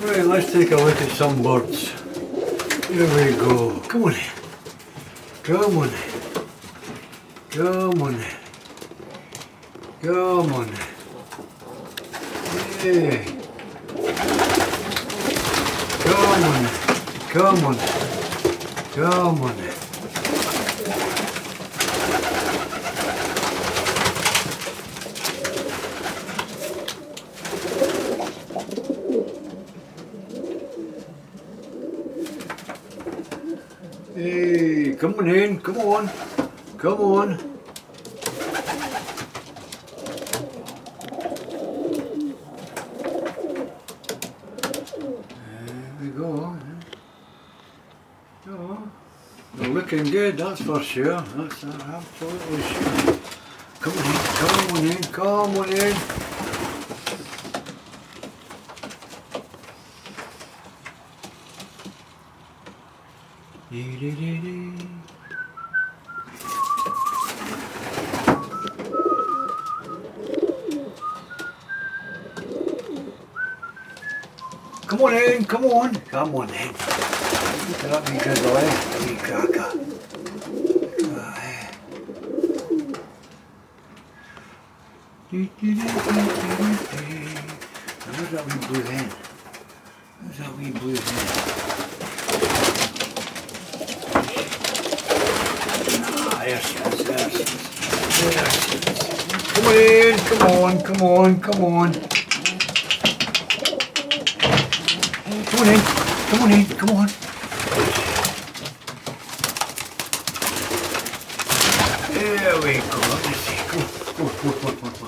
Right, let's take a look at some birds. Here we go. Come on in. Come on in. Come on in. Come on in. Yeah. Come on in. Come on in. Come on in. Hey, come on in, come on, come on. There we go. Oh, they're looking good, that's for sure. That's absolutely sure. Come on in, come on in, come on in. Come on in, come on, come on in. Look at that wee good leg, wee cracker. Where's that wee blue hen? Where's that wee blue hen? There she is, there she is. There she is. Come in, come on, come on, come on. Come on in, come on in, come on. There we go, let me see. Go, go, go, go, go, go.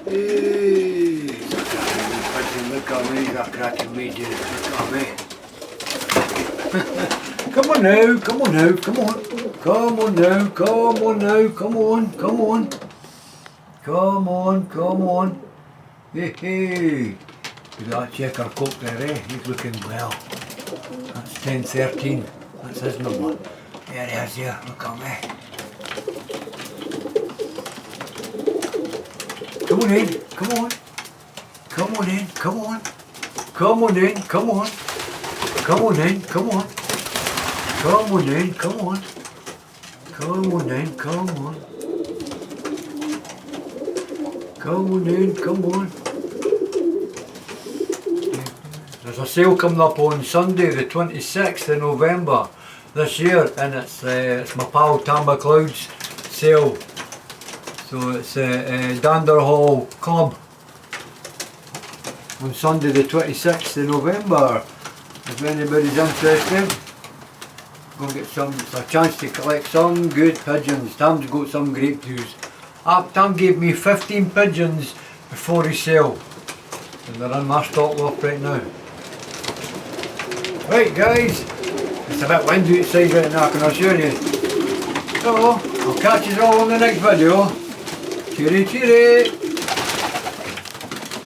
Hey. Look at me, that cracking me, dude. Look at me. Come on now, come on now, come on. Come on now, come on now, come on, come on. Come on, come on. Hey, hey. Look at that checker coat there, eh? He's looking well. That's 10-13. That's his number. There he is here, look at me. Come on in, come on. Come on in, come on. Come on in, come on. Come on in, come on. Come on in, come on. Come on in, come on. Come on in, come on. There's a sale coming up on Sunday, the 26th of November this year, and it's my pal Tam McLeod's sale. So it's Dander Hall Club on Sunday the 26th of November. If anybody's interested, go and get some. It's a chance to collect some good pigeons. Tam's got some great news. Tam gave me 15 pigeons before his sale, and they're in my stock lot right now. Right guys, it's a bit windy outside right now, can I assure you. So, I'll catch you all in the next video. Cheery cheery!